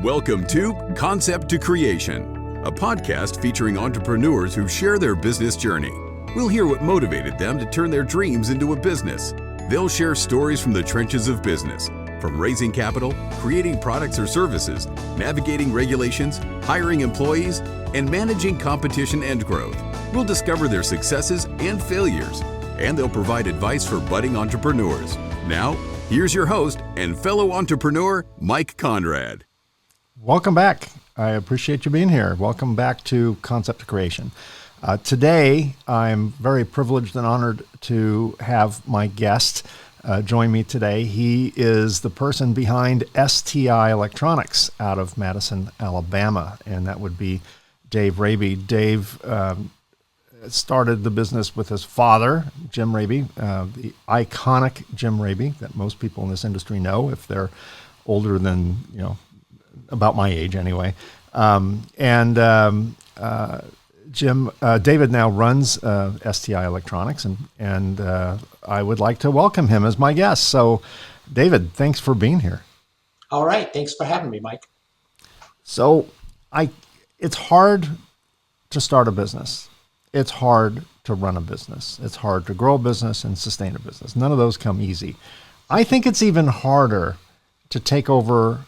Welcome to Concept to Creation, a podcast featuring entrepreneurs who share their business journey. We'll hear what motivated them to turn their dreams into a business. They'll share stories from the trenches of business, from raising capital, creating products or services, navigating regulations, hiring employees, and managing competition and growth. We'll discover their successes and failures, and they'll provide advice for budding entrepreneurs. Now, here's your host and fellow entrepreneur, Mike Conrad. Welcome back. I appreciate you being here. Welcome back to Concept to Creation. Today, I'm very privileged and honored to have my guest join me today. He is the person behind STI Electronics out of Madison, Alabama, and that would be Dave Raby. Dave started the business with his father, Jim Raby, the iconic Jim Raby that most people in this industry know if they're older than, about my age anyway. David now runs STI Electronics, and I would like to welcome him as my guest. So, David, thanks for being here. All right. Thanks for having me, Mike. So, it's hard to start a business. It's hard to run a business. It's hard to grow a business and sustain a business. None of those come easy. I think it's even harder to take over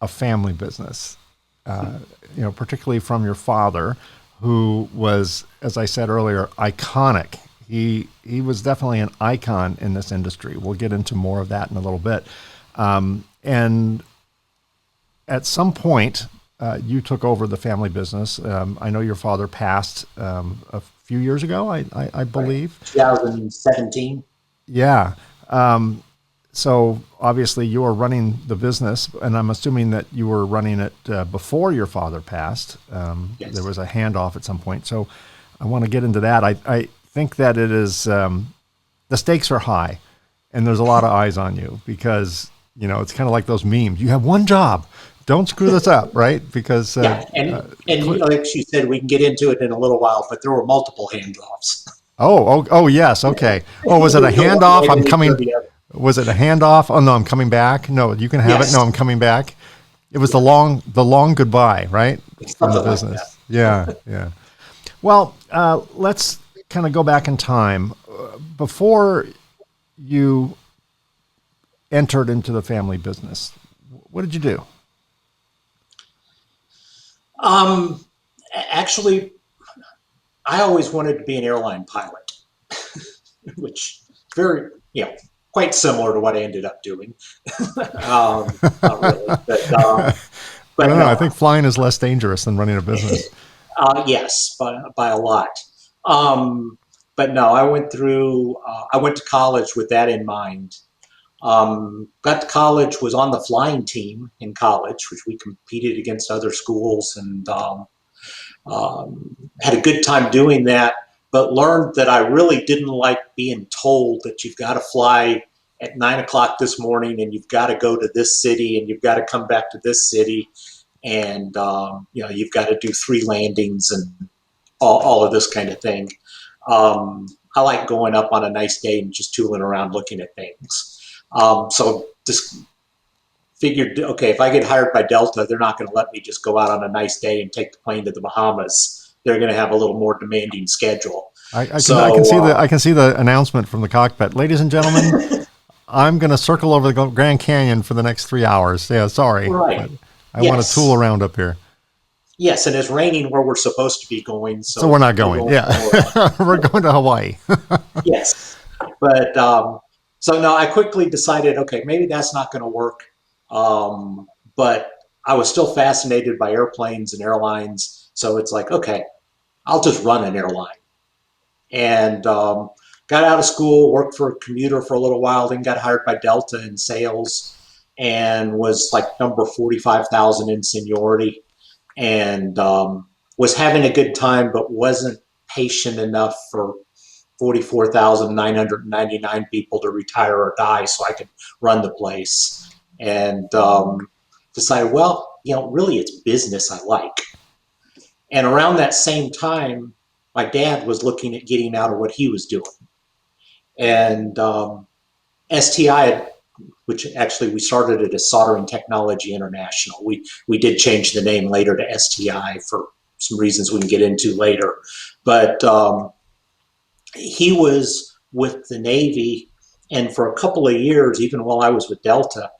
a family business, particularly from your father, who was, as I said earlier, iconic. He was definitely an icon in this industry. We'll get into more of that in a little bit. And at some point, you took over the family business. I know your father passed a few years ago, I believe. 2017. Yeah. So obviously you were running the business, and I'm assuming that you were running it before your father passed. Yes. There was a handoff at some point. So I want to get into that. I think that it is, the stakes are high, and there's a lot of eyes on you because, it's kind of like those memes. You have one job. Don't screw this up, right? Because like you said, we can get into it in a little while, but there were multiple handoffs. Oh, yes. Okay. Oh, was it a handoff? I'm coming. Was it a handoff? Oh no, I'm coming back. No, you can have it. No, I'm coming back. It was the long goodbye, right? From the business. Like yeah. Well, let's kind of go back in time. Before you entered into the family business, what did you do? Actually, I always wanted to be an airline pilot, which very, quite similar to what I ended up doing. Not really, but I don't know. I think flying is less dangerous than running a business. Yes, by a lot. But no, I went to college with that in mind. Got to college, was on the flying team in college, which we competed against other schools, and had a good time doing that, but learned that I really didn't like being told that you've got to fly at 9 o'clock this morning and you've got to go to this city and you've got to come back to this city and, you've got to do 3 landings and all of this kind of thing. I like going up on a nice day and just tooling around looking at things. So just figured, okay, if I get hired by Delta, they're not going to let me just go out on a nice day and take the plane to the Bahamas. They're going to have a little more demanding schedule. I can see the announcement from the cockpit. Ladies and gentlemen, I'm going to circle over the Grand Canyon for the next 3 hours. Yeah, sorry. Right. I want to tool around up here. Yes, and it's raining where we're supposed to be going. So we're not going. We're going to Hawaii. Yes. But so no, I quickly decided, okay, maybe that's not going to work. But I was still fascinated by airplanes and airlines. So it's like, okay, I'll just run an airline. And got out of school, worked for a commuter for a little while, then got hired by Delta in sales and was like number 45,000 in seniority and was having a good time, but wasn't patient enough for 44,999 people to retire or die so I could run the place. And decided, well, really it's business I like. And around that same time, my dad was looking at getting out of what he was doing. And STI which actually we started it as Soldering Technology International. We did change the name later to STI for some reasons we can get into later. But he was with the Navy, and for a couple of years, even while I was with Delta,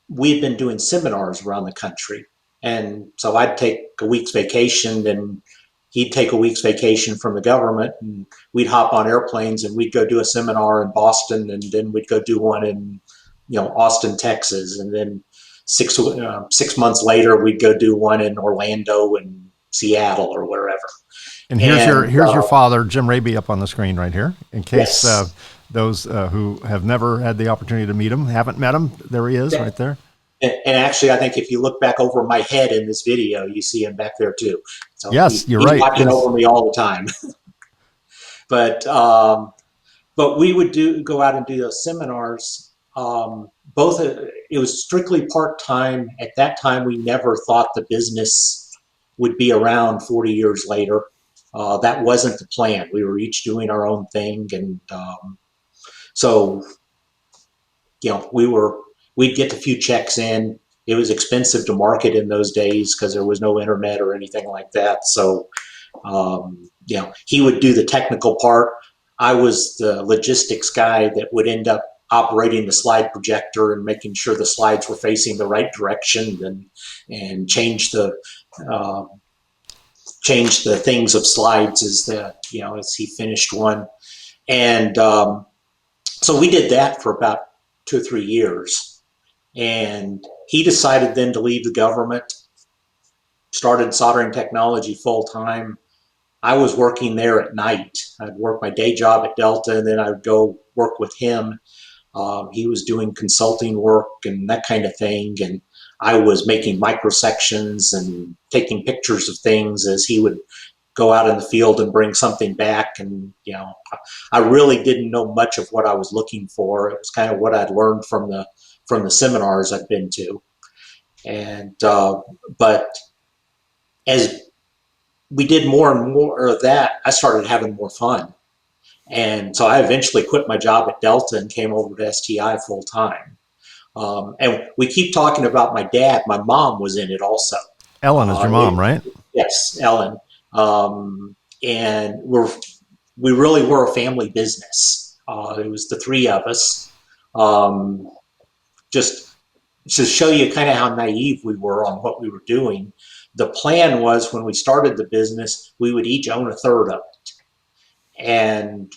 we had been doing seminars around the country. And so I'd take a week's vacation, and he'd take a week's vacation from the government, and we'd hop on airplanes and we'd go do a seminar in Boston, and then we'd go do one in, Austin, Texas. And then six months later, we'd go do one in Orlando and Seattle or wherever. And here's your father, Jim Raby, up on the screen right here, in case those who have never had the opportunity to meet him, haven't met him. There he is right there. And actually, I think if you look back over my head in this video, you see him back there too. So yes, you're right. He's watching over me all the time. But we would go out and do those seminars. It was strictly part-time. At that time, we never thought the business would be around 40 years later. That wasn't the plan. We were each doing our own thing. And we'd get a few checks in. It was expensive to market in those days because there was no internet or anything like that. So, he would do the technical part. I was the logistics guy that would end up operating the slide projector and making sure the slides were facing the right direction, and change the things of slides as he finished one. And so we did that for about 2 or 3 years. And he decided then to leave the government, started Soldering Technology full time. I was working there at night. I'd work my day job at Delta, and then I'd go work with him. He was doing consulting work and that kind of thing. And I was making microsections and taking pictures of things as he would go out in the field and bring something back. And, I really didn't know much of what I was looking for. It was kind of what I'd learned from the seminars I'd been to. And, but as we did more and more of that, I started having more fun. And so I eventually quit my job at Delta and came over to STI full time. And we keep talking about my dad. My mom was in it also. Ellen is your mom, right? Yes, Ellen. And we really were a family business. It was the three of us. Just to show you kind of how naive we were on what we were doing. The plan was when we started the business, we would each own a third of it. And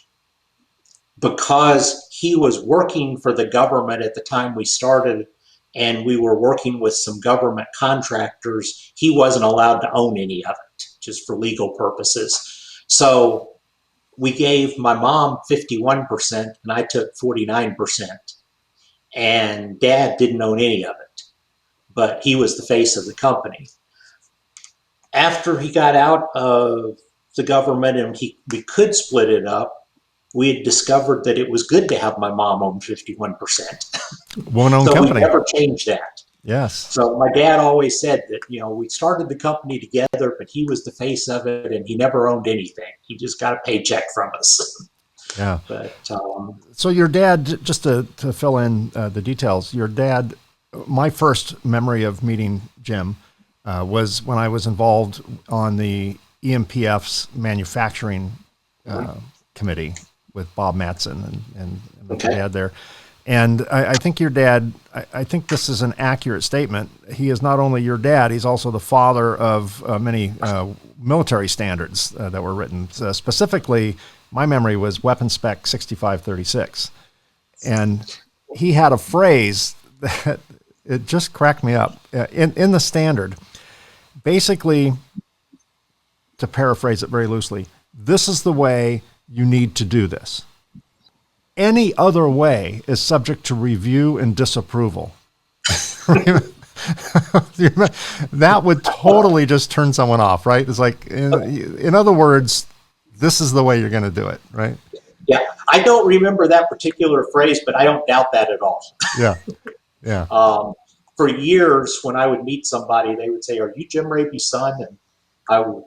because he was working for the government at the time we started, and we were working with some government contractors, he wasn't allowed to own any of it, just for legal purposes. So we gave my mom 51% and I took 49%. And Dad didn't own any of it, but he was the face of the company. After he got out of the government and we could split it up, we had discovered that it was good to have my mom own 51%. Woman-owned company. We never changed that. Yes. So my dad always said that, we started the company together, but he was the face of it and he never owned anything. He just got a paycheck from us. Yeah. But so your dad, just to fill in the details, your dad, my first memory of meeting Jim was when I was involved on the EMPF's manufacturing committee with Bob Matson and my dad there. And I think your dad, I think this is an accurate statement. He is not only your dad, he's also the father of many military standards that were written. Specifically, my memory was Weapon Spec 6536. And he had a phrase that it just cracked me up. In the standard, basically, to paraphrase it very loosely, this is the way you need to do this. Any other way is subject to review and disapproval. That would totally just turn someone off, right? It's like, in other words, this is the way you're going to do it, right? Yeah, I don't remember that particular phrase, but I don't doubt that at all. Yeah, yeah. For years, when I would meet somebody, they would say, "Are you Jim Raby's son?" And I would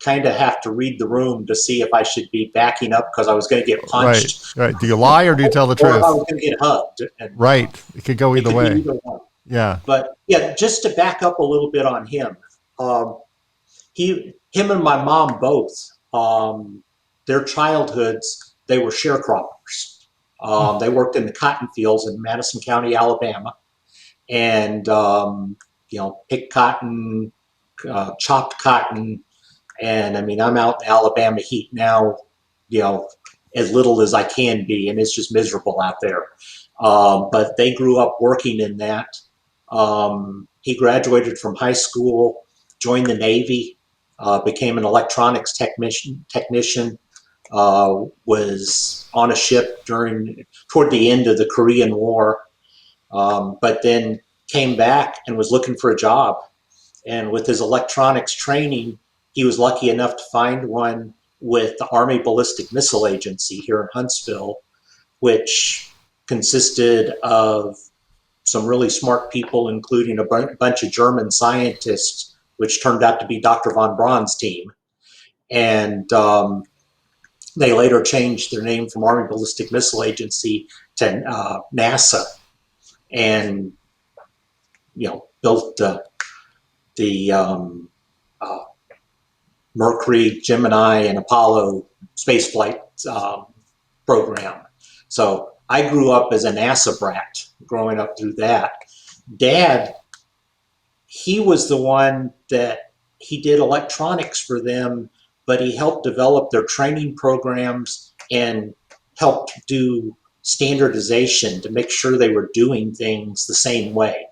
kind of have to read the room to see if I should be backing up because I was going to get punched. Right. Do you lie or do you tell the Or if truth? I was going to get hugged. And, Right. It could go either way. either one. Yeah. But yeah, just to back up a little bit on him, him and my mom both, their childhoods, they were sharecroppers. They worked in the cotton fields in Madison County, Alabama, and picked cotton, chopped cotton, and I mean I'm out in Alabama heat now, as little as I can be, and it's just miserable out there. But they grew up working in that. He graduated from high school, joined the Navy, became an electronics technician, was on a ship toward the end of the Korean War, but then came back and was looking for a job. And with his electronics training, he was lucky enough to find one with the Army Ballistic Missile Agency here in Huntsville, which consisted of some really smart people, including a bunch of German scientists, which turned out to be Dr. von Braun's team. And they later changed their name from Army Ballistic Missile Agency to NASA, and built the Mercury, Gemini, and Apollo spaceflight program. So I grew up as a NASA brat, growing up through that. Dad, he was the one that he did electronics for them, but he helped develop their training programs and helped do standardization to make sure they were doing things the same way.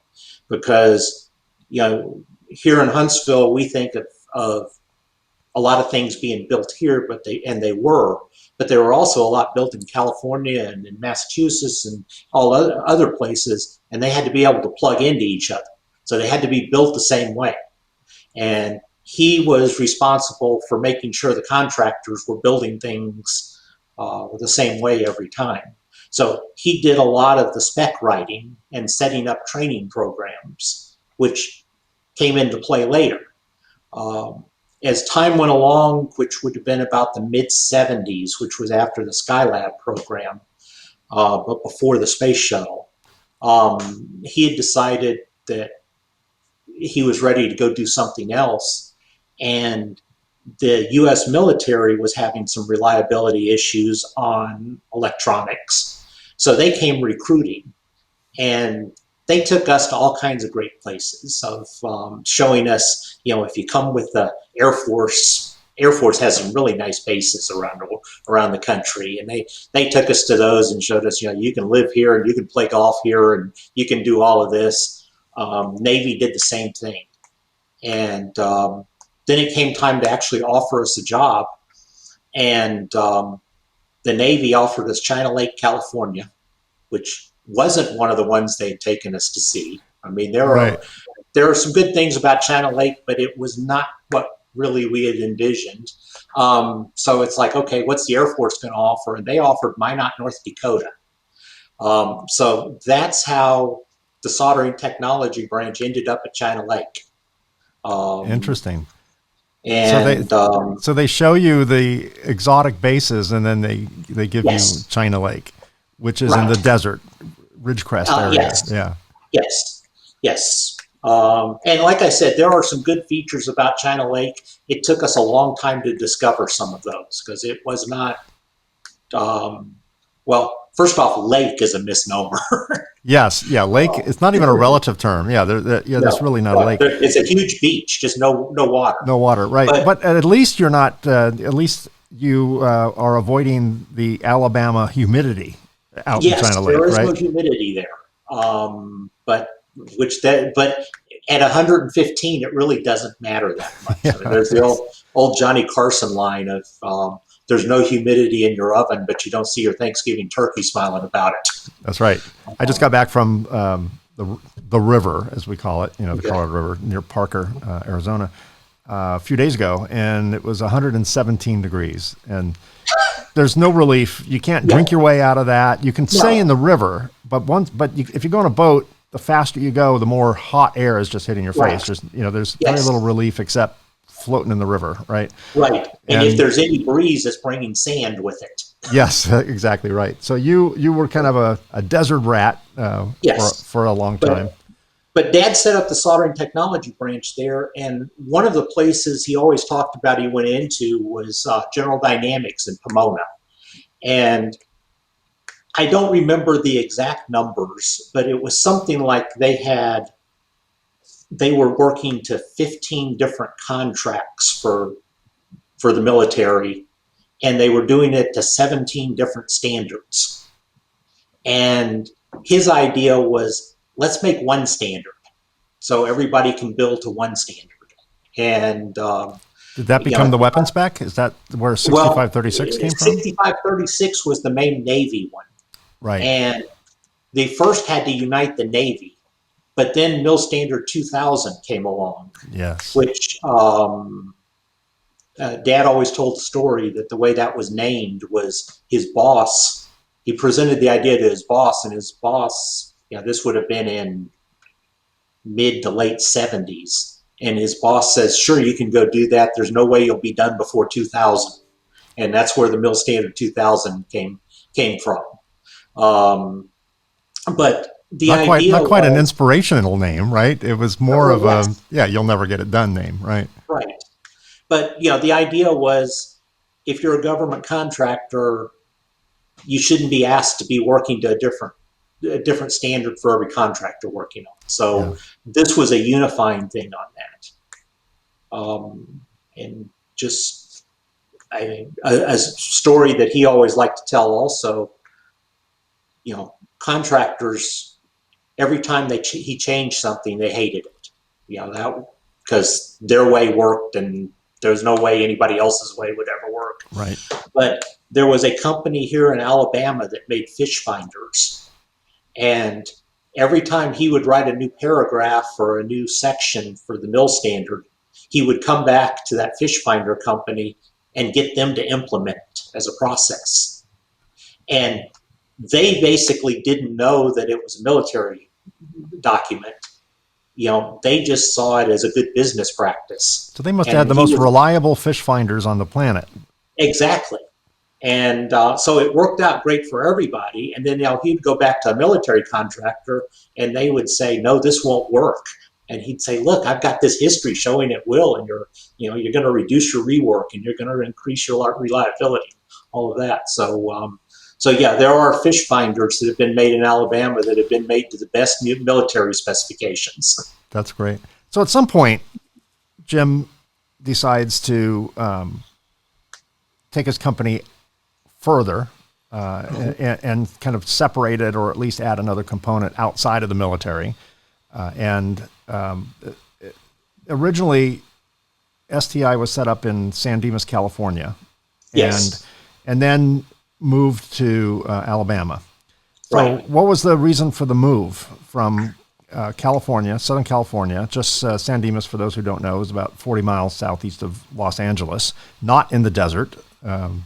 Because, here in Huntsville, we think of a lot of things being built here, but they were also a lot built in California and in Massachusetts and all other places, and they had to be able to plug into each other. So they had to be built the same way. And he was responsible for making sure the contractors were building things the same way every time. So he did a lot of the spec writing and setting up training programs, which came into play later. As time went along, which would have been about the mid-'70s, which was after the Skylab program, but before the space shuttle, he had decided that he was ready to go do something else. And the U.S. military was having some reliability issues on electronics. So they came recruiting, and they took us to all kinds of great places of showing us, if you come with the Air Force has some really nice bases around the country. And they took us to those and showed us, you can live here and you can play golf here and you can do all of this. Navy did the same thing. And then it came time to actually offer us a job. And the Navy offered us China Lake, California, which wasn't one of the ones they had taken us to see. I mean, there are some good things about China Lake, but it was not what really we had envisioned. So it's like, okay, what's the Air Force going to offer? And they offered Minot, North Dakota. So that's how the Soldering Technology branch ended up at China Lake. Interesting. And so they show you the exotic bases, and then they give you China Lake, which is in the desert, Ridgecrest area. Yes. Yeah. Yes. And like I said, there are some good features about China Lake. It took us a long time to discover some of those because it was not, first off, lake is a misnomer. Yes. Yeah. Lake. It's not even a relative term. Yeah. That's really not a lake. It's a huge beach, just no water. No water. Right. But at least you're not, at least you are avoiding the Alabama humidity out in China Lake, there is right? no humidity there. But at 115, it really doesn't matter that much. Yeah. I mean, there's the old Johnny Carson line of there's no humidity in your oven, but you don't see your Thanksgiving turkey smiling about it. That's right. I just got back from the river, as we call it, the Colorado River near Parker, Arizona, a few days ago, and it was 117 degrees. And there's no relief. You can't drink your way out of that. You can stay in the river, but if you go on a boat, the faster you go, the more hot air is just hitting your face. There's very little relief except floating in the river, right? Right. And if there's any breeze, it's bringing sand with it. Yes, exactly right. So you were kind of a desert rat Yes. for a long time. But Dad set up the Soldering Technology branch there, and one of the places he always talked about he went into was General Dynamics in Pomona. And I don't remember the exact numbers, but it was something like they were working to 15 different contracts for the military, and they were doing it to 17 different standards. And his idea was, let's make one standard so everybody can build to one standard. And did that become the weapon spec? Is that where 6536 came from? 6536 was the main Navy one. Right. And they first had to unite the Navy, but then Mill Standard 2000 came along. Yes. Which Dad always told the story that the way that was named was his boss. He presented the idea to his boss, and his boss, this would have been in mid to late 70s. And his boss says, sure, you can go do that. There's no way you'll be done before 2000. And that's where the Mill Standard 2000 came from. But the not quite an inspirational name, right? It was more of a, you'll never get it done name, right? Right. But, the idea was if you're a government contractor, you shouldn't be asked to be working to a different standard for every contractor working on. So this was a unifying thing on that. And just a story that he always liked to tell also, contractors, every time he changed something, they hated it. That because their way worked and there's no way anybody else's way would ever work. Right. But there was a company here in Alabama that made fish finders. And every time he would write a new paragraph or a new section for the mill standard, he would come back to that fish finder company and get them to implement it as a process. And they basically didn't know that it was a military document. They just saw it as a good business practice. So they must have had the most reliable fish finders on the planet. Exactly. And so it worked out great for everybody. And then he'd go back to a military contractor and they would say, no, this won't work. And he'd say, look, I've got this history showing it will, and you're going to reduce your rework and you're going to increase your reliability, all of that. So there are fish finders that have been made in Alabama that have been made to the best military specifications. That's great. So at some point, Jim decides to take his company further and kind of separate it, or at least add another component outside of the military. Originally, STI was set up in San Dimas, California. Yes. And then moved to Alabama. So right. What was the reason for the move from California, Southern California, just San Dimas, for those who don't know, is about 40 miles southeast of Los Angeles, not in the desert, no.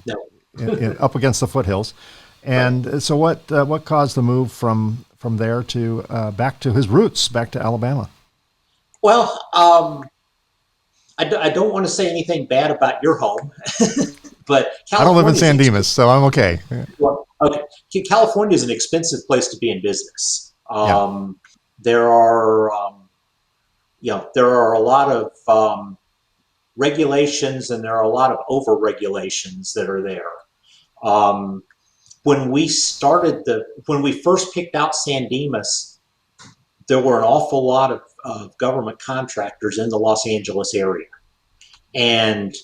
up against the foothills. And right. So what caused the move from there to back to his roots, back to Alabama? Well, I don't want to say anything bad about your home, but I don't live in San Dimas, so I'm okay. Well, okay. California is an expensive place to be in business. There are, there are a lot of regulations, and there are a lot of over regulations that are there. When we first picked out San Dimas, there were an awful lot of government contractors in the Los Angeles area. And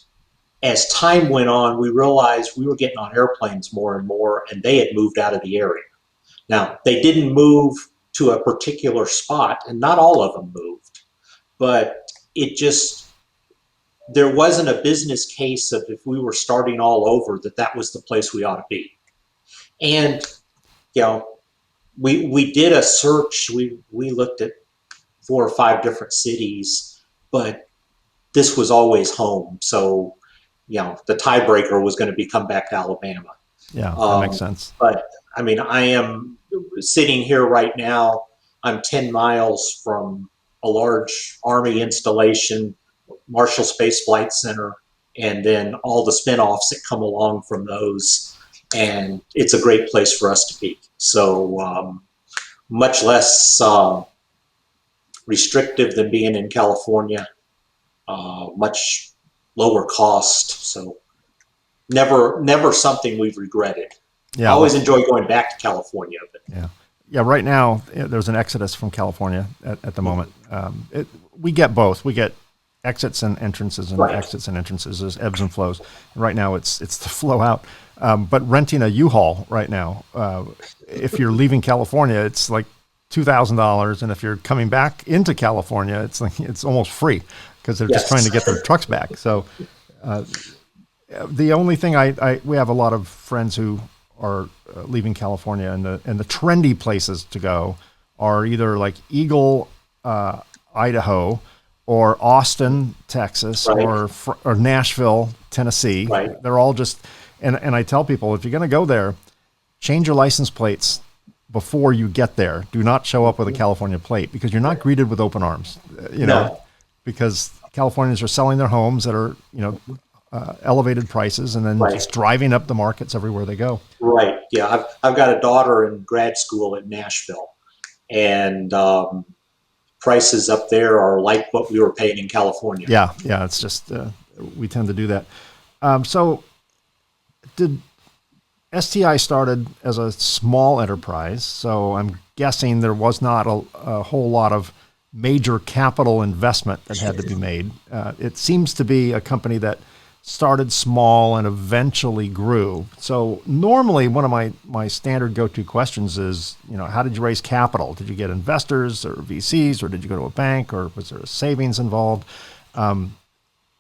as time went on, we realized we were getting on airplanes more and more, and they had moved out of the area. Now, they didn't move to a particular spot, and not all of them moved, but there wasn't a business case of, if we were starting all over, that was the place we ought to be. And, we did a search. We looked at 4 or 5 different cities, but this was always home. So, the tiebreaker was going to come back to Alabama. Yeah, that makes sense. But I mean, I am sitting here right now. I'm 10 miles from a large Army installation, Marshall Space Flight Center, and then all the spinoffs that come along from those. And it's a great place for us to be. So much less restrictive than being in California, much lower cost. So never something we've regretted. Yeah, I always enjoy going back to California. But yeah. Right now, there's an exodus from California at the moment. We get both. We get exits and entrances, and right. exits and entrances. There's ebbs and flows. And right now, it's the flow out. But renting a U-Haul right now, if you're leaving California, it's like $2,000, and if you're coming back into California, it's almost free because they're just trying to get their trucks back. So the only thing we have a lot of friends who are leaving California, and the trendy places to go are either like Eagle, Idaho, or Austin, Texas, right. or Nashville, Tennessee. Right. They're all just, and I tell people, if you're going to go there, change your license plates before you get there. Do not show up with a California plate, because you're not greeted with open arms, because Californians are selling their homes that are, elevated prices, and then right. just driving up the markets everywhere they go. Right. Yeah. I've got a daughter in grad school in Nashville, and prices up there are like what we were paying in California. Yeah. Yeah. It's just, we tend to do that. So did STI started as a small enterprise, so I'm guessing there was not a whole lot of major capital investment that had to be made. It seems to be a company that started small and eventually grew. So normally one of my standard go-to questions is, how did you raise capital? Did you get investors or VCs, or did you go to a bank, or was there a savings involved?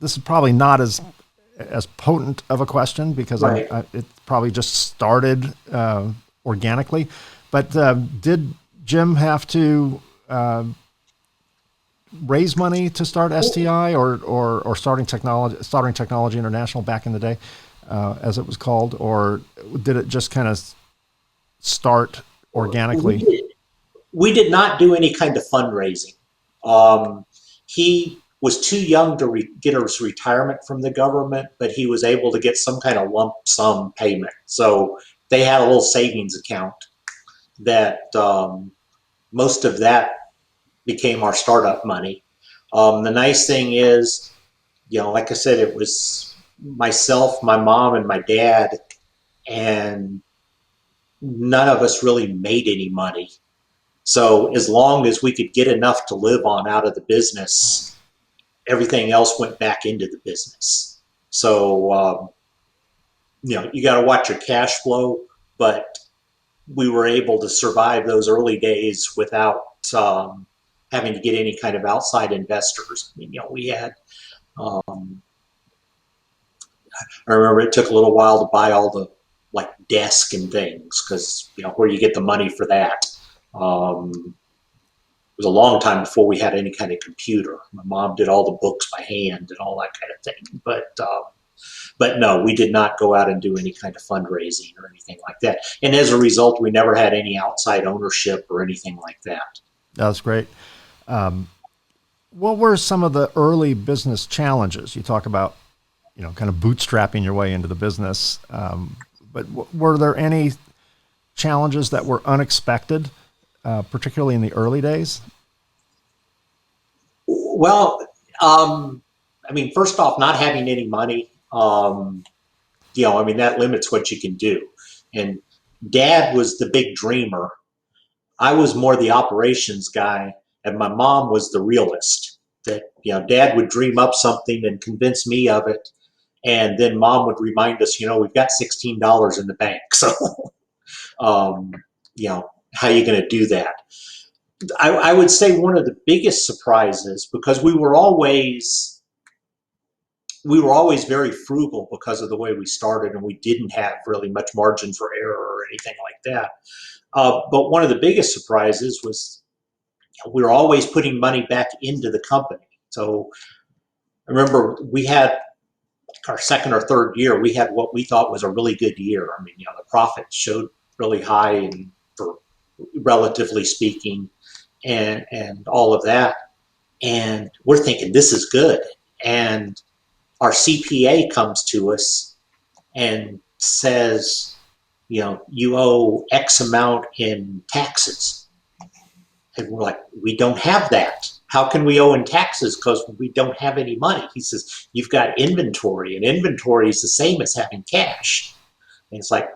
This is probably not as potent of a question, because right. it probably just started organically. But did Jim have to raise money to start STI or Soldering Technology International back in the day, as it was called, or did it just kind of start organically? We did not do any kind of fundraising. He was too young to get his retirement from the government, but he was able to get some kind of lump sum payment. So they had a little savings account that most of that became our startup money. The nice thing is, like I said, it was myself, my mom, and my dad, and none of us really made any money. So as long as we could get enough to live on out of the business, everything else went back into the business. So, you got to watch your cash flow, but we were able to survive those early days without having to get any kind of outside investors. We had, I remember it took a little while to buy all the desk and things, because, where you get the money for that. It was a long time before we had any kind of computer. My mom did all the books by hand and all that kind of thing. But no, we did not go out and do any kind of fundraising or anything like that. And as a result, we never had any outside ownership or anything like that. That's great. What were some of the early business challenges? You talk about, kind of bootstrapping your way into the business. But were there any challenges that were unexpected, particularly in the early days? Well, first off, not having any money, that limits what you can do. And Dad was the big dreamer. I was more the operations guy, and my mom was the realist. That, Dad would dream up something and convince me of it, and then Mom would remind us, we've got $16 in the bank. So, how are you going to do that? I would say one of the biggest surprises, because we were always very frugal because of the way we started, and we didn't have really much margin for error or anything like that. But one of the biggest surprises was we were always putting money back into the company. So I remember we had our second or third year, we had what we thought was a really good year. The profit showed really high, and for relatively speaking, and all of that. And we're thinking, this is good. and our CPA comes to us and says, you owe X amount in taxes. And we're like, we don't have that. How can we owe in taxes? Because we don't have any money. He says, you've got inventory, and inventory is the same as having cash. And it's like,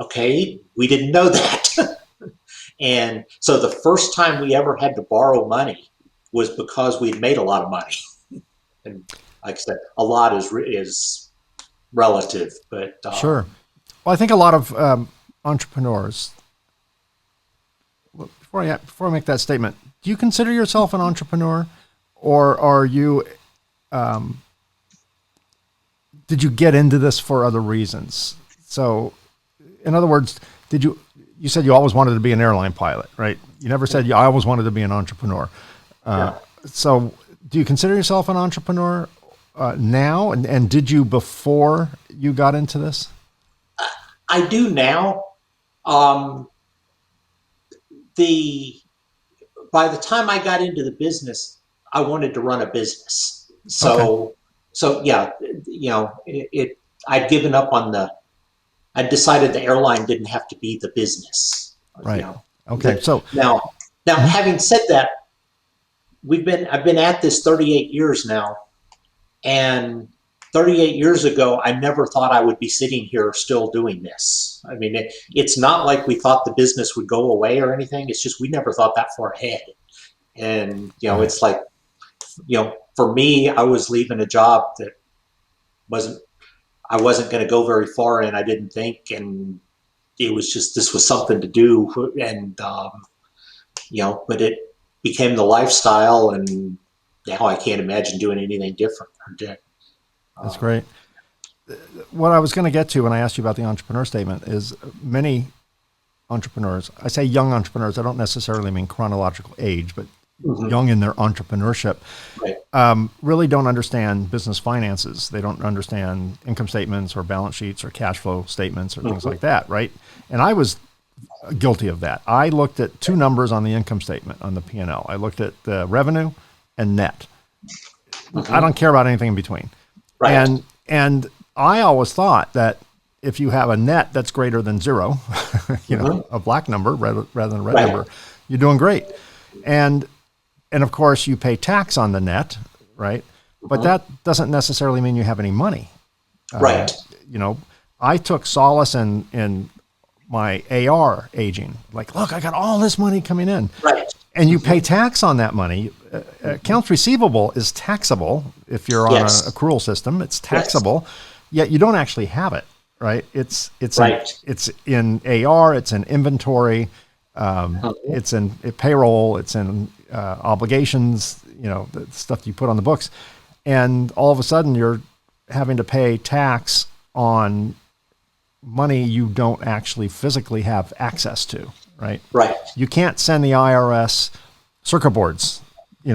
okay, we didn't know that. And so the first time we ever had to borrow money was because we'd made a lot of money. And like I said, a lot is relative, but sure. Well, I think a lot of entrepreneurs. Before I make that statement, do you consider yourself an entrepreneur, or are you? Did you get into this for other reasons? So, in other words, you said you always wanted to be an airline pilot, right? You never said I always wanted to be an entrepreneur. So, do you consider yourself an entrepreneur now? And did you before you got into this? I do now. By the time I got into the business, I wanted to run a business. So yeah, I'd given up on I decided the airline didn't have to be the business. Right. Okay. So now, having said that, I've been at this 38 years now, and 38 years ago, I never thought I would be sitting here still doing this. I mean, it's not like we thought the business would go away or anything. It's just we never thought that far ahead. And, it's like, for me, I was leaving a job that I wasn't going to go very far in, I didn't think. And it was just, this was something to do. And, but it became the lifestyle. And now I can't imagine doing anything different. That's great. What I was going to get to when I asked you about the entrepreneur statement is many entrepreneurs, I say young entrepreneurs, I don't necessarily mean chronological age, but young in their entrepreneurship, really don't understand business finances. They don't understand income statements or balance sheets or cash flow statements or things like that, right? And I was guilty of that. I looked at two numbers on the income statement, on the P&L. I looked at the revenue and net. I don't care about anything in between. Right. And I always thought that if you have a net that's greater than zero, a black number rather than a red number, you're doing great. And of course you pay tax on the net, right? But that doesn't necessarily mean you have any money. Right. I took solace in my AR aging. Like, look, I got all this money coming in. Right. And you pay tax on that money. Accounts receivable is taxable. If you're on an accrual system, it's taxable. Yet you don't actually have it, right? It's in AR, it's in inventory, it's in payroll, it's in obligations, the stuff you put on the books. And all of a sudden you're having to pay tax on money you don't actually physically have access to, right? Right. You can't send the IRS circuit boards,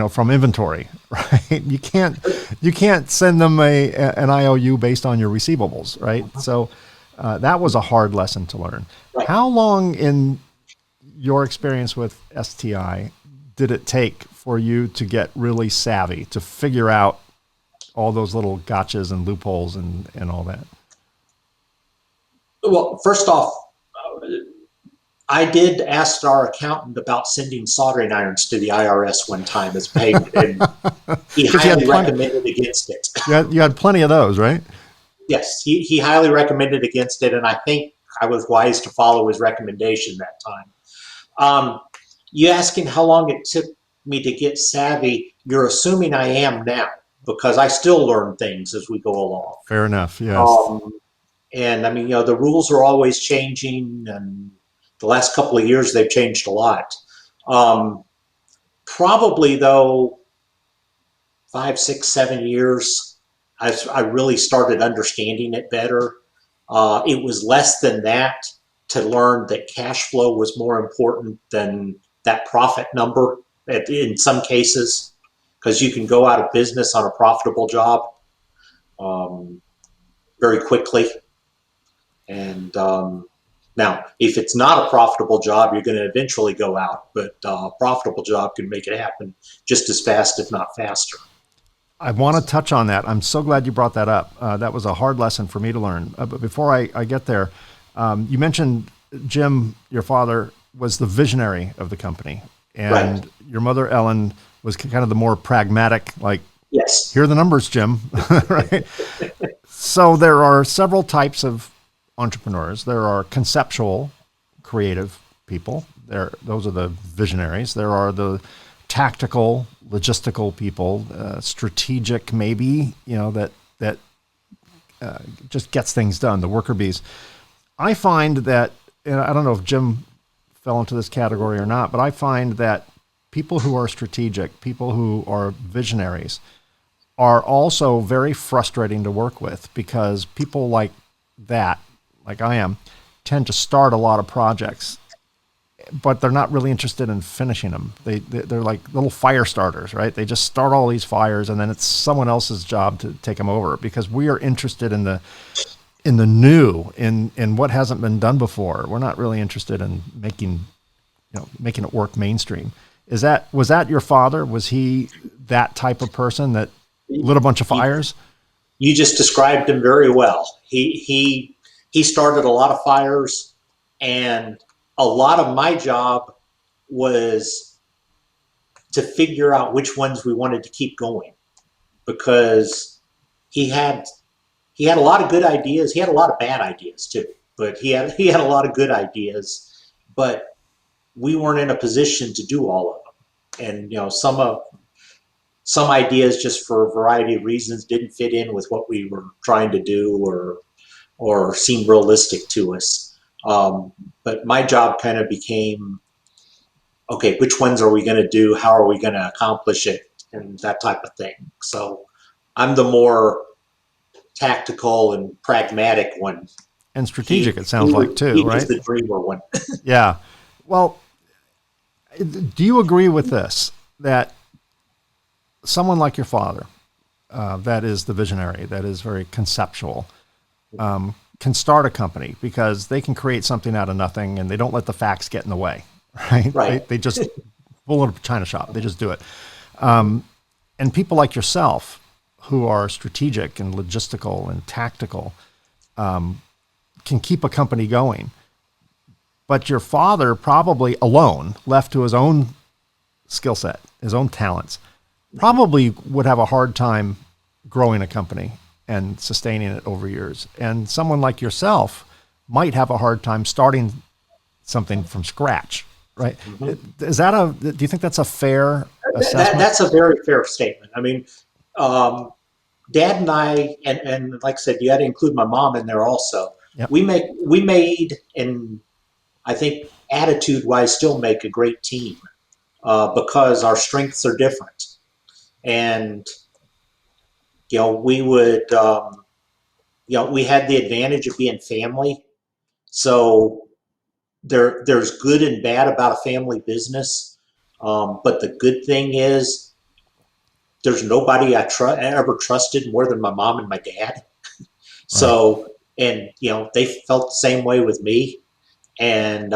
from inventory, right? You can't send them an IOU based on your receivables, right? So that was a hard lesson to learn. Right. How long in your experience with STI did it take for you to get really savvy, to figure out all those little gotchas and loopholes and all that? Well, first off, I did ask our accountant about sending soldering irons to the IRS one time as payment, and he highly recommended against it. You had plenty of those, right? Yes, he highly recommended against it, and I think I was wise to follow his recommendation that time. You asking how long it took me to get savvy, you're assuming I am now, because I still learn things as we go along. Fair enough, yes. And I mean, the rules are always changing, and the last couple of years they've changed a lot. Probably though, 5, 6, 7 years, I really started understanding it better. It was less than that to learn that cash flow was more important than that profit number in some cases, because you can go out of business on a profitable job very quickly. And now, if it's not a profitable job, you're going to eventually go out, but a profitable job can make it happen just as fast, if not faster. I want to touch on that. I'm so glad you brought that up. That was a hard lesson for me to learn. But before I get there, you mentioned Jim, your father, was the visionary of the company, and Right. your mother, Ellen, was kind of the more pragmatic, like, Yes. here are the numbers, Jim. Right? So there are several types of entrepreneurs. There are conceptual, creative people. Those are the visionaries. There are the tactical, logistical people, strategic, maybe, that just gets things done, the worker bees. I find that, and I don't know if Jim fell into this category or not, but I find that people who are strategic, people who are visionaries, are also very frustrating to work with, because people like that, like I am, tend to start a lot of projects, but they're not really interested in finishing them. They're like little fire starters, right? They just start all these fires, and then it's someone else's job to take them over, because we are interested in the new, in what hasn't been done before. We're not really interested in making it work mainstream. Was that your father? Was he that type of person that lit a bunch of fires? You just described him very well. He started a lot of fires, and a lot of my job was to figure out which ones we wanted to keep going, because he had a lot of good ideas. He had a lot of bad ideas too, but he had a lot of good ideas, but we weren't in a position to do all of them. And some ideas, just for a variety of reasons, didn't fit in with what we were trying to do, or seemed realistic to us. But my job kind of became, okay, which ones are we going to do? How are we going to accomplish it? And that type of thing. So I'm the more tactical and pragmatic one. And strategic, it sounds like, too, he right? was the dreamer one. Yeah. Well, do you agree with this, that someone like your father, that is the visionary, that is very conceptual, can start a company because they can create something out of nothing, and they don't let the facts get in the way, right? Right. They just pull in a china shop. They just do it. And people like yourself, who are strategic and logistical and tactical, can keep a company going. But your father, probably alone, left to his own skill set, his own talents, probably would have a hard time growing a company and sustaining it over years. And someone like yourself might have a hard time starting something from scratch, right? Mm-hmm. Do you think that's a fair assessment? That's a very fair statement. I mean, Dad and I, and like I said, you had to include my mom in there also. Yep. We made, and I think attitude wise, still make a great team, because our strengths are different. And, we would, we had the advantage of being family. So there's good and bad about a family business. But the good thing is, there's nobody I ever trusted more than my mom and my dad. So, and, they felt the same way with me. And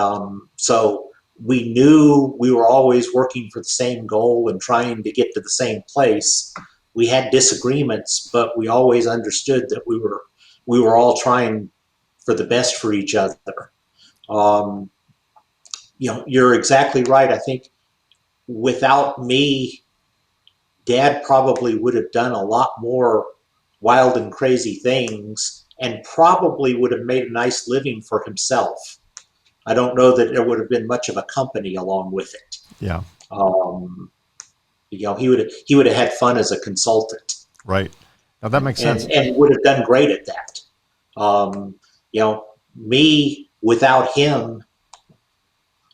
so we knew we were always working for the same goal and trying to get to the same place. We had disagreements, but we always understood that we were all trying for the best for each other. You're exactly right. I think without me, Dad probably would have done a lot more wild and crazy things, and probably would have made a nice living for himself. I don't know that there would have been much of a company along with it. Yeah. He would have had fun as a consultant. Right. Now that makes sense. And would have done great at that. Me without him,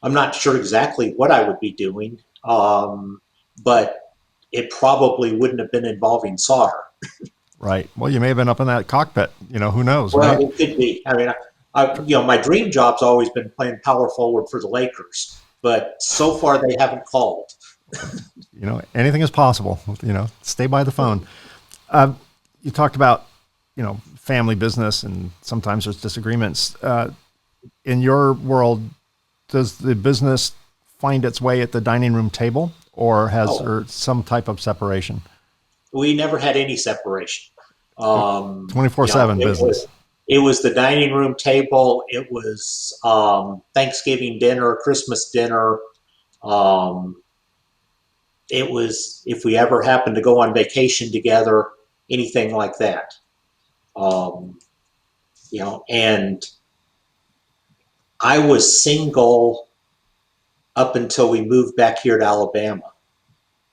I'm not sure exactly what I would be doing, but it probably wouldn't have been involving solder. Right. Well, you may have been up in that cockpit. Who knows? Well, right? it could be. I mean, my dream job's always been playing power forward for the Lakers, but so far they haven't called. Anything is possible. Stay by the phone. You talked about, family business, and sometimes there's disagreements. In your world, does the business find its way at the dining room table, or has there some type of separation? We never had any separation. 24/7 business. It was the dining room table. It was Thanksgiving dinner, Christmas dinner. It was if we ever happened to go on vacation together, anything like that. And I was single up until we moved back here to Alabama.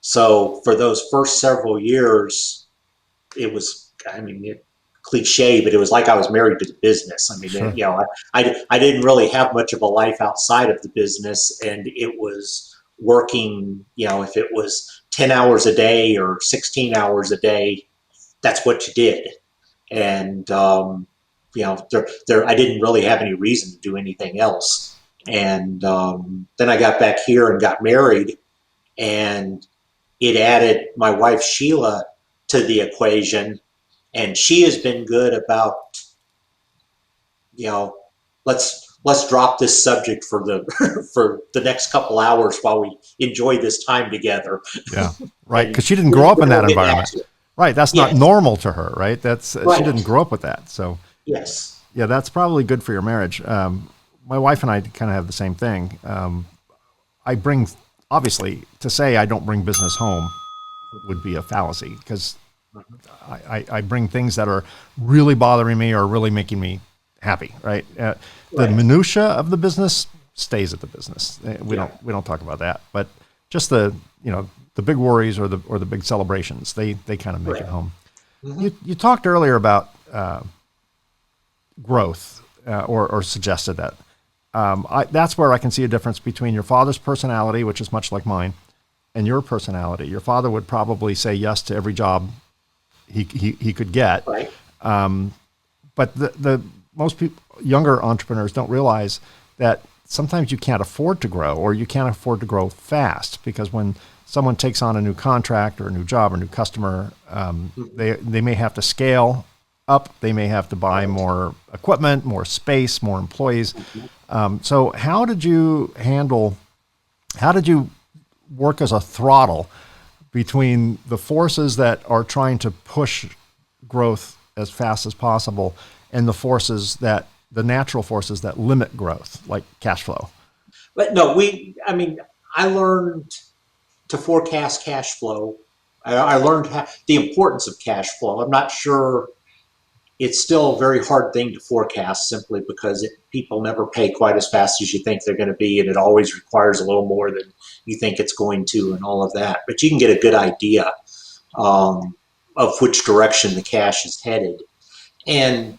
So for those first several years, it was, cliche, but it was like I was married to the business. Sure. I didn't really have much of a life outside of the business, and it was working, if it was 10 hours a day or 16 hours a day, that's what you did. And, I didn't really have any reason to do anything else. And then I got back here and got married, and it added my wife, Sheila, to the equation. And she has been good about, let's drop this subject for the next couple hours while we enjoy this time together. Yeah, right. Because she didn't grow up in that environment. Right. That's not normal to her, right? That's right. She didn't grow up with that. So yes. Yeah, that's probably good for your marriage. My wife and I kind of have the same thing. I bring, obviously, to say I don't bring business home would be a fallacy, because I bring things that are really bothering me or really making me happy, right? The minutia of the business stays at the business. We don't talk about that, but just the big worries or the big celebrations, they kind of make it home. Mm-hmm. You talked earlier about growth, or suggested that. That's where I can see a difference between your father's personality, which is much like mine, and your personality. Your father would probably say yes to every job he could get. Right. But the most people, younger entrepreneurs, don't realize that sometimes you can't afford to grow, or you can't afford to grow fast, because when someone takes on a new contract or a new job or a new customer, they may have to scale up. They may have to buy more equipment, more space, more employees. So how did you work as a throttle between the forces that are trying to push growth as fast as possible and the natural forces that limit growth, like cash flow? But no, I learned to forecast cash flow. I learned the importance of cash flow. I'm not sure, it's still a very hard thing to forecast, simply because people never pay quite as fast as you think they're going to be, and it always requires a little more than you think it's going to, and all of that. But you can get a good idea of which direction the cash is headed. And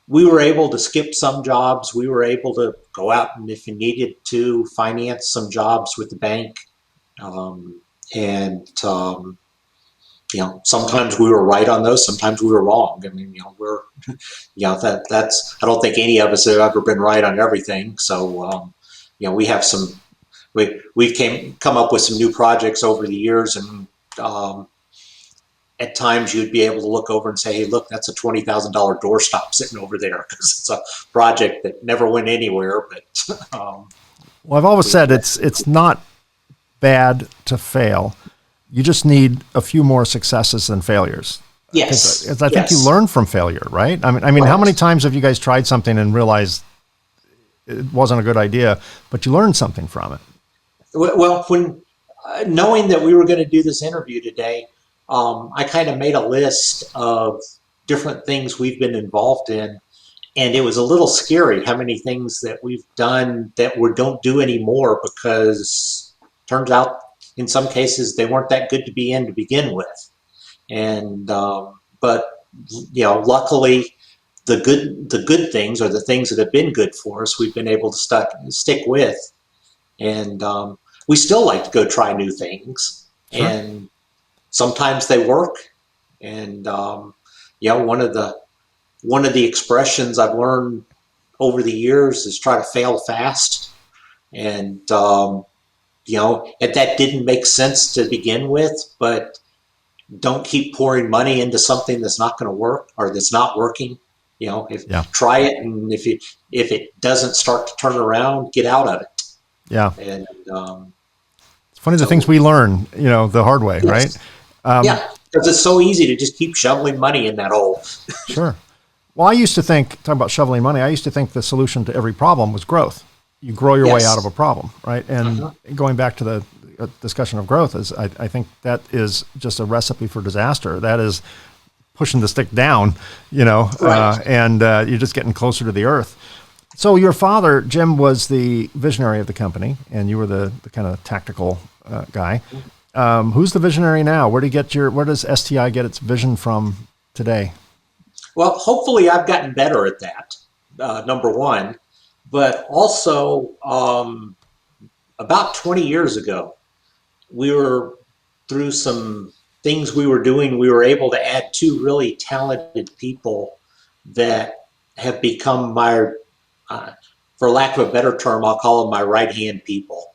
we were able to skip some jobs. We were able to go out and, if you needed to, finance some jobs with the bank. Sometimes we were right on those. Sometimes we were wrong. I don't think any of us have ever been right on everything. So, we have we've come up with some new projects over the years, and at times you'd be able to look over and say, hey, look, that's a $20,000 doorstop sitting over there, because it's a project that never went anywhere. But well, I've always said it's not bad to fail. You just need a few more successes than failures. Yes. I think you learn from failure, right? I mean, right. How many times have you guys tried something and realized it wasn't a good idea, but you learned something from it? Well, when knowing that we were going to do this interview today, I kind of made a list of different things we've been involved in, and it was a little scary how many things that we've done that we don't do anymore, because turns out in some cases they weren't that good to be in to begin with. And but luckily the good things, or the things that have been good for us, we've been able to stick with. And we still like to go try new things. Sure. And sometimes they work. And one of the expressions I've learned over the years is try to fail fast. And that didn't make sense to begin with, but don't keep pouring money into something that's not going to work, or that's not working. Try it, and if it doesn't start to turn around, get out of it. Yeah. And it's funny, the things we learn, the hard way, yes. right? Yeah, because it's so easy to just keep shoveling money in that hole. Sure. Well, I used to think, talking about shoveling money, I used to think the solution to every problem was growth. You grow your way out of a problem, right? And going back to the discussion of growth, is I think that is just a recipe for disaster. That is pushing the stick down, and you're just getting closer to the earth. So your father, Jim, was the visionary of the company, and you were the kind of tactical guy. Who's the visionary now? Where does STI get its vision from today? Well, hopefully I've gotten better at that, number one. But also, about 20 years ago, we were through some things we were doing. We were able to add two really talented people that have become my, for lack of a better term, I'll call them my right-hand people.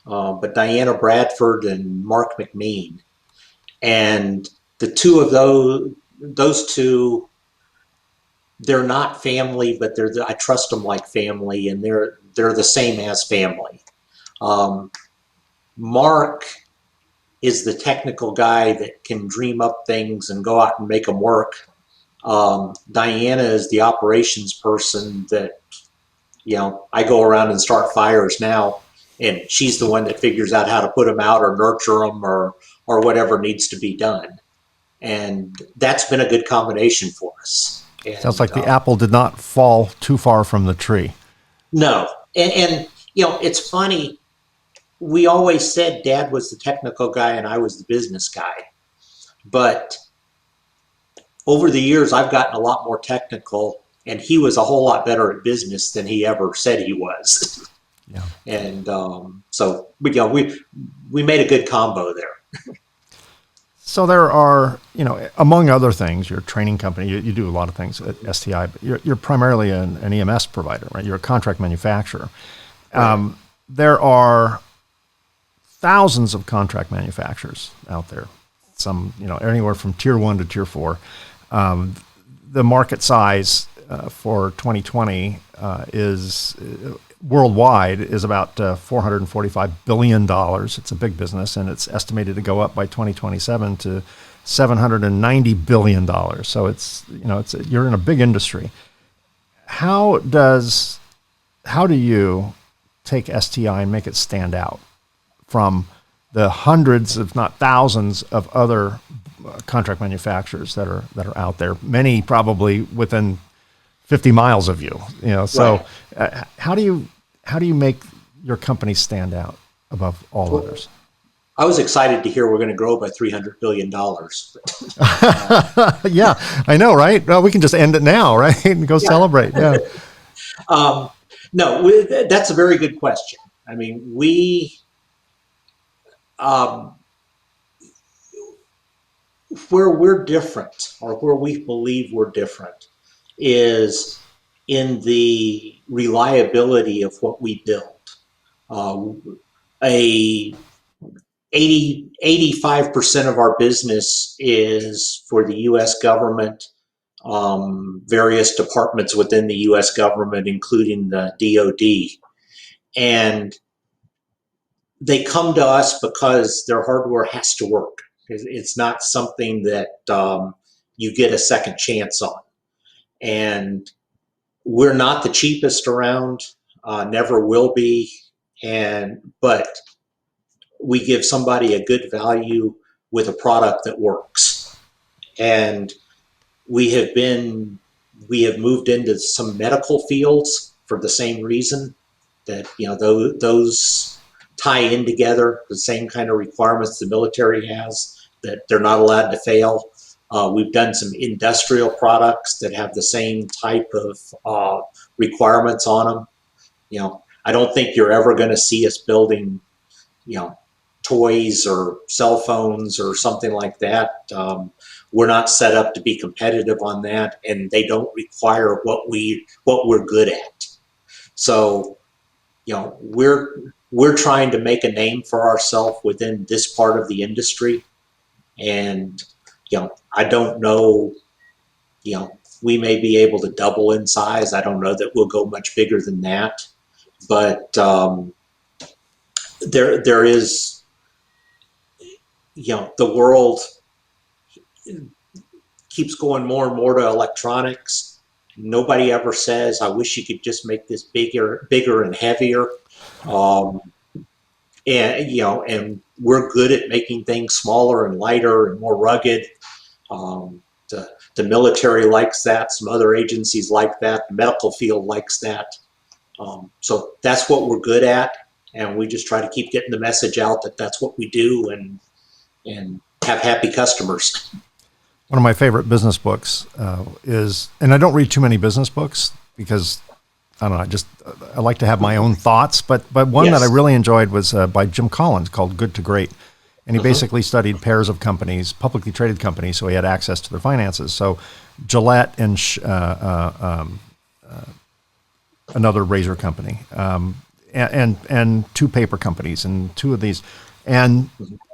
But Diana Bradford and Mark McMean. And the two of those two, they're not family, but I trust them like family, and they're the same as family. Mark is the technical guy that can dream up things and go out and make them work. Diana is the operations person that, I go around and start fires now, and she's the one that figures out how to put them out or nurture them or whatever needs to be done. And that's been a good combination for us. And, sounds like the apple did not fall too far from the tree. No. And it's funny. We always said Dad was the technical guy and I was the business guy. But over the years, I've gotten a lot more technical, and he was a whole lot better at business than he ever said he was. Yeah. And so we made a good combo there. So there are, among other things, your training company, you do a lot of things at STI, but you're primarily an EMS provider, right? You're a contract manufacturer. Right. There are thousands of contract manufacturers out there, some, anywhere from tier 1 to tier 4. The market size for 2020 is worldwide is about $445 billion. It's a big business, and it's estimated to go up by 2027 to $790 billion. So you're in a big industry. How do you take STI and make it stand out from the hundreds, if not thousands, of other contract manufacturers that are out there? Many probably within 50 miles of you, so right. How do you make your company stand out above all others? I was excited to hear we're going to grow by $300 billion. Yeah, I know, right? Well, we can just end it now, right? And go celebrate. Yeah. No, that's a very good question. I mean, where we're different, or where we believe we're different, is in the reliability of what we build. 85% of our business is for the U.S. government, various departments within the U.S. government, including the DOD. And they come to us because their hardware has to work. It's not something that you get a second chance on. And we're not the cheapest around, never will be, but we give somebody a good value with a product that works. And we have moved into some medical fields for the same reason, that those tie in together, the same kind of requirements the military has, that they're not allowed to fail. We've done some industrial products that have the same type of requirements on them. I don't think you're ever going to see us building, toys or cell phones or something like that. We're not set up to be competitive on that, and they don't require what we're good at. So, we're trying to make a name for ourselves within this part of the industry, and I don't know, we may be able to double in size. I don't know that we'll go much bigger than that, but there is, the world keeps going more and more to electronics. Nobody ever says, I wish you could just make this bigger and heavier. Um, and we're good at making things smaller and lighter and more rugged. The military likes that. Some other agencies like that. The medical field likes that. So that's what we're good at. And we just try to keep getting the message out that that's what we do and have happy customers. One of my favorite business books is, and I don't read too many business books because I don't know, I like to have my own thoughts. But one that I really enjoyed was by Jim Collins called Good to Great. And he basically studied pairs of companies, publicly traded companies, so he had access to their finances. So Gillette and another razor company, and two paper companies, and two of these, and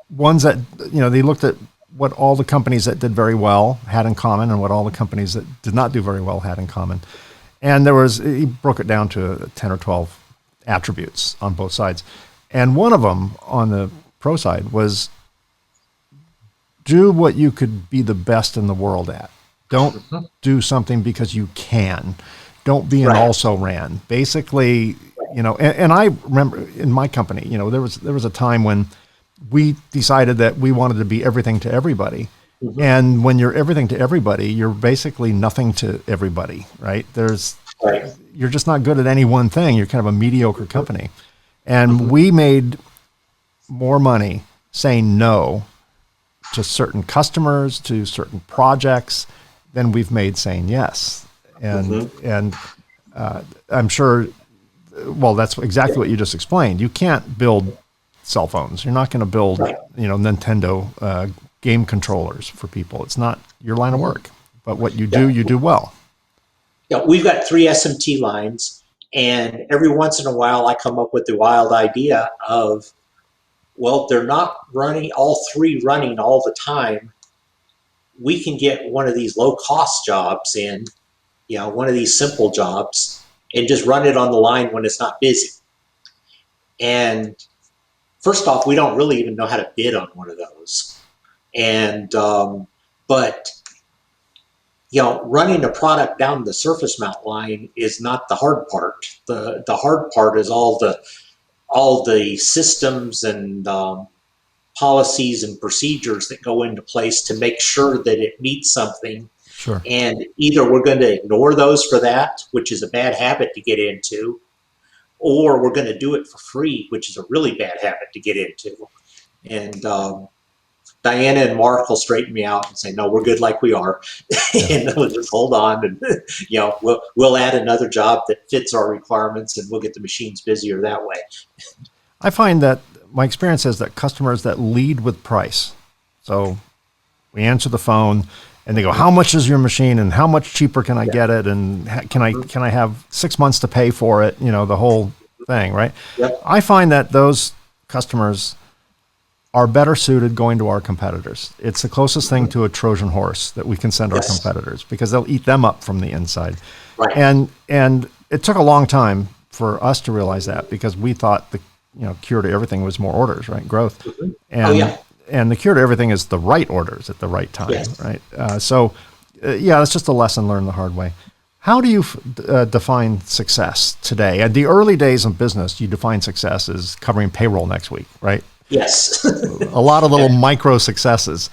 ones that, they looked at what all the companies that did very well had in common and what all the companies that did not do very well had in common. And he broke it down to 10 or 12 attributes on both sides. And one of them on the pro side was do what you could be the best in the world at. Don't do something because you can. Don't be an also-ran. Basically, and I remember in my company, there was a time when we decided that we wanted to be everything to everybody. Mm-hmm. And when you're everything to everybody, you're basically nothing to everybody, right? You're just not good at any one thing. You're kind of a mediocre company. And we made more money saying no to certain customers, to certain projects, than we've made saying yes. And I'm sure, well, that's exactly what you just explained. You can't build cell phones. You're not going to build, Nintendo game controllers for people. It's not your line of work. But what you do, you do well. Yeah, we've got 3 SMT lines, and every once in a while I come up with the wild idea of, well, they're not running, all 3 running all the time. We can get one of these low-cost jobs in, one of these simple jobs, and just run it on the line when it's not busy. And first off, we don't really even know how to bid on one of those. And but running a product down the surface mount line is not the hard part. The hard part is all the systems and policies and procedures that go into place to make sure that it meets something. Sure. And either we're going to ignore those for that, which is a bad habit to get into, or we're going to do it for free, which is a really bad habit to get into. And Diana and Mark will straighten me out and say, no, we're good like we are. And we'll just hold on, and we'll add another job that fits our requirements, and we'll get the machines busier that way. I find that my experience is that customers that lead with price. So we answer the phone and they go, how much is your machine and how much cheaper can I get it? And can I have 6 months to pay for it? The whole thing, right? Yep. I find that those customers are better suited going to our competitors. It's the closest thing to a Trojan horse that we can send our competitors, because they'll eat them up from the inside. Right. And it took a long time for us to realize that, because we thought the cure to everything was more orders, right? Growth. Mm-hmm. And the cure to everything is the right orders at the right time, right? It's just a lesson learned the hard way. How do you define success today? At the early days of business, you define success as covering payroll next week, right? Yes. A lot of little micro successes.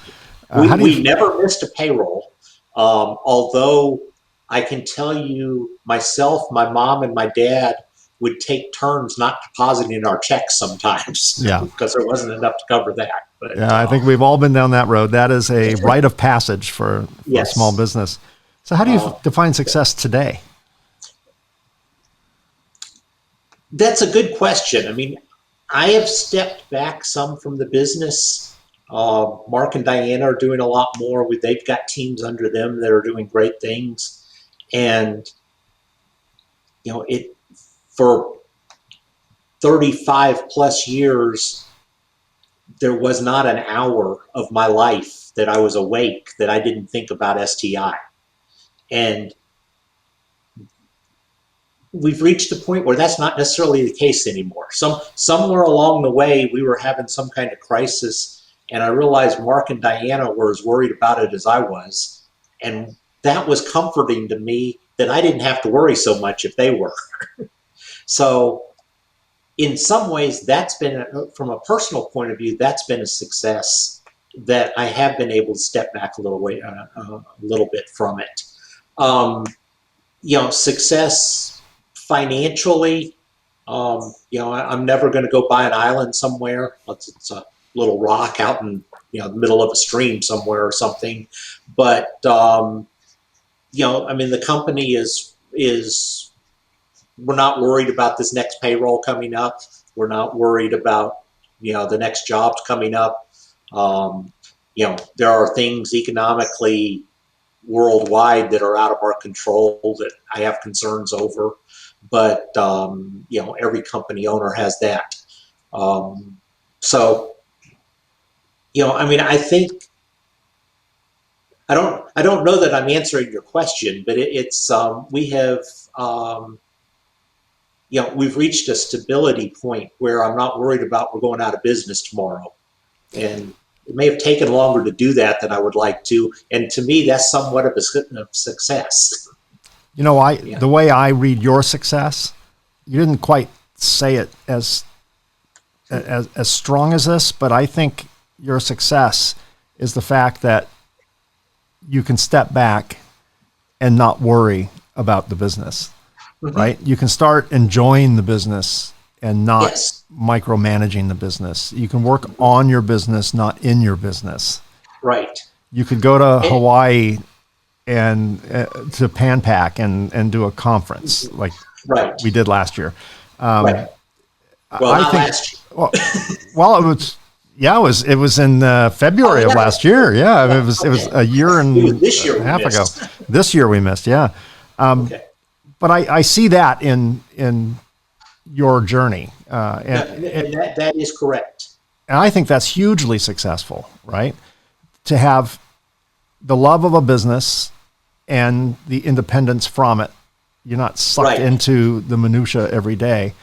We never missed a payroll, although I can tell you myself, my mom, and my dad would take turns not depositing our checks sometimes, because there wasn't enough to cover that. But, I think we've all been down that road. That is a rite of passage for a small business. So how do you define success today? That's a good question. I mean, I have stepped back some from the business. Mark and Diana are doing a lot more. They've got teams under them that are doing great things. And, for 35 plus years, there was not an hour of my life that I was awake that I didn't think about STI. And we've reached a point where that's not necessarily the case anymore. Somewhere along the way, we were having some kind of crisis, And I realized Mark and Diana were as worried about it as I was. And that was comforting to me that I didn't have to worry so much if they were. So in some ways, that's been, from a personal point of view, that's been a success that I have been able to step back a little bit from it. Success financially, I'm never going to go buy an island somewhere. It's a little rock out in the middle of a stream somewhere or something. But the company is we're not worried about this next payroll coming up. We're not worried about the next jobs coming up. There are things economically worldwide that are out of our control that I have concerns over, but every company owner has that. I think I don't know that I'm answering your question, but we've reached a stability point where I'm not worried about we're going out of business tomorrow, and it may have taken longer to do that than I would like to. And to me, that's somewhat of a success. The way I read your success, you didn't quite say it as strong as this, but I think your success is the fact that you can step back and not worry about the business, right? You can start enjoying the business and not micromanaging the business. You can work on your business, not in your business. Right. You could go to Hawaii and to Panpack and do a conference like we did last year. Well, not last year. It was in February of last year. Yeah, it was a year and a half ago. This year we missed. Yeah. But I see that in your journey. That is correct. And I think that's hugely successful, right? To have the love of a business and the independence from it. You're not sucked into the minutia every day.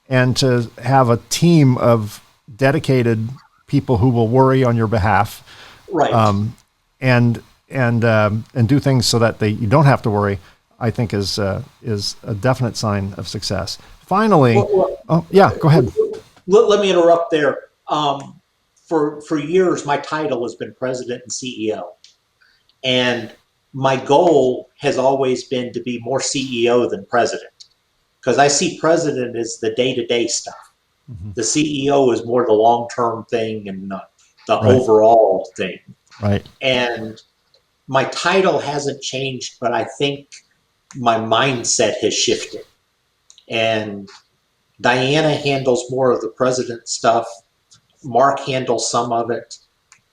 And to have a team of dedicated people who will worry on your behalf. And do things so that you don't have to worry, I think is a definite sign of success. Finally, go ahead. Let me interrupt there. For years, my title has been President and CEO. And my goal has always been to be more CEO than President, because I see President as the day-to-day stuff. Mm-hmm. The CEO is more the long-term thing and the overall thing. Right. And my title hasn't changed, but I think my mindset has shifted. And Diana handles more of the president stuff. Mark handles some of it,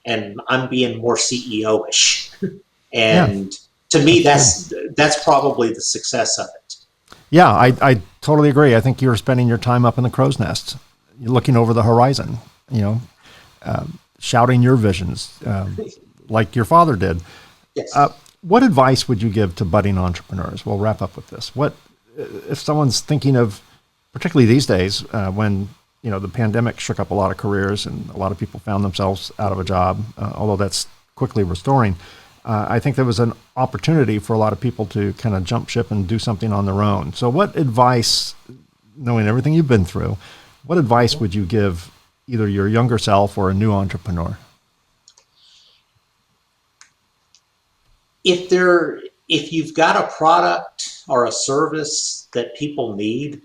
and I'm being more CEO-ish. And to me, that's probably the success of it. Yeah, I totally agree. I think you're spending your time up in the crow's nest, you're looking over the horizon, shouting your visions like your father did. Yes. What advice would you give to budding entrepreneurs? We'll wrap up with this. What if someone's thinking of, particularly these days, when the pandemic shook up a lot of careers and a lot of people found themselves out of a job, although that's quickly restoring. I think there was an opportunity for a lot of people to kind of jump ship and do something on their own. So what advice, knowing everything you've been through, what advice would you give either your younger self or a new entrepreneur? If you've got a product or a service that people need,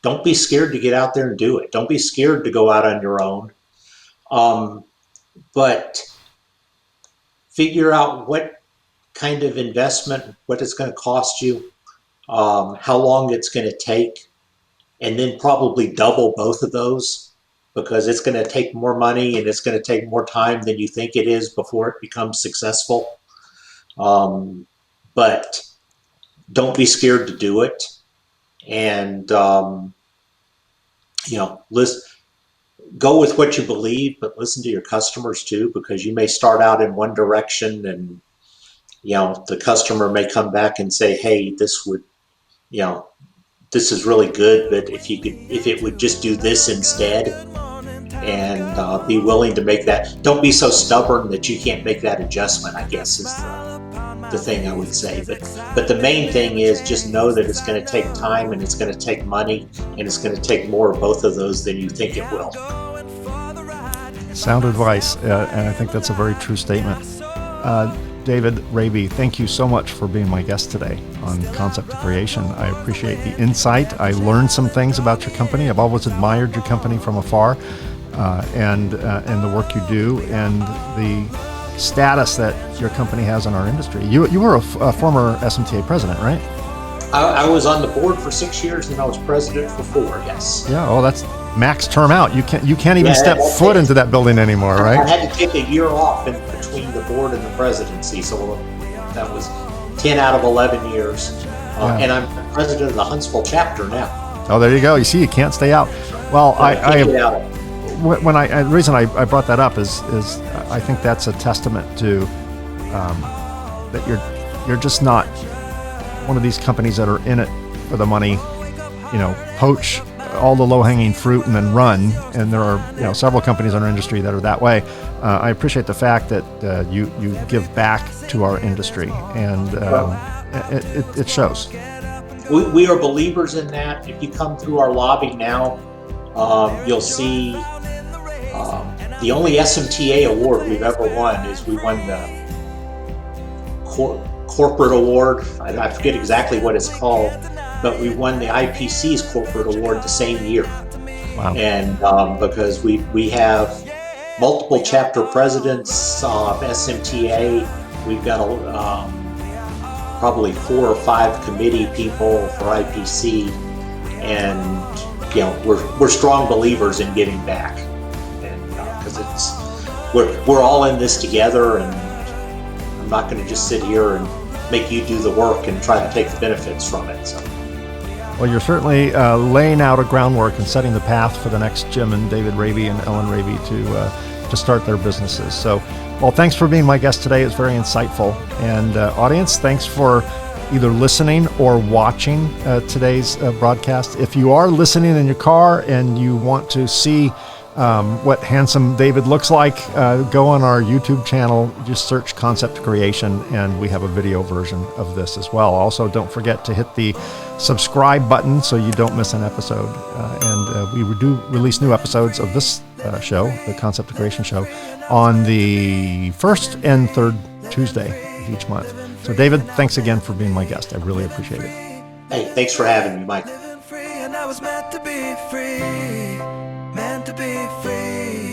don't be scared to get out there and do it. Don't be scared to go out on your own. But figure out what kind of investment, what it's going to cost you, how long it's going to take, and then probably double both of those, because it's going to take more money and it's going to take more time than you think it is before it becomes successful. But don't be scared to do it. And, go with what you believe, but listen to your customers too, because you may start out in one direction and, the customer may come back and say, hey, this is really good, but if it would just do this instead. and be willing to make that. Don't be so stubborn that you can't make that adjustment, I guess, is the thing I would say. But the main thing is just know that it's going to take time, and it's going to take money, and it's going to take more of both of those than you think it will. Sound advice, and I think that's a very true statement. David Raby, thank you so much for being my guest today on Concept to Creation. I appreciate the insight. I learned some things about your company. I've always admired your company from afar, and the work you do, and the status that your company has in our industry. You were a former SMTA president, right? I was on the board for 6 years, and I was president for 4. Yes. Yeah. Oh, that's max term out. You can't even step foot into that building anymore, right? I had to take a year off in between the board and the presidency, so that was 10 out of 11 years. And I'm president of the Huntsville chapter now. Oh, there you go. You see, you can't stay out. Well, the reason I brought that up is I think that's a testament to that you're just not one of these companies that are in it for the money, poach all the low-hanging fruit and then run. And there are several companies in our industry that are that way. I appreciate the fact that you give back to our industry, and it shows. We are believers in that. If you come through our lobby now, you'll see the only SMTA award we've ever won is we won the corporate award. I forget exactly what it's called, but we won the IPC's corporate award the same year. Wow. And because we have multiple chapter presidents of SMTA, we've got probably 4 or 5 committee people for IPC, and we're strong believers in giving back, and because we're all in this together, and I'm not going to just sit here and make you do the work and try to take the benefits from it. So. Well, you're certainly laying out a groundwork and setting the path for the next Jim and David Raby and Ellen Raby to start their businesses. So, well, thanks for being my guest today. It's very insightful. And audience, thanks for either listening or watching today's broadcast. If you are listening in your car and you want to see what handsome David looks like, go on our YouTube channel, just search Concept Creation, and we have a video version of this as well. Also, don't forget to hit the subscribe button so you don't miss an episode. And we do release new episodes of this show, the Concept Creation show, on the first and third Tuesday of each month. So, David, thanks again for being my guest. I really appreciate it. Hey, thanks for having me, Mike. Meant to be free.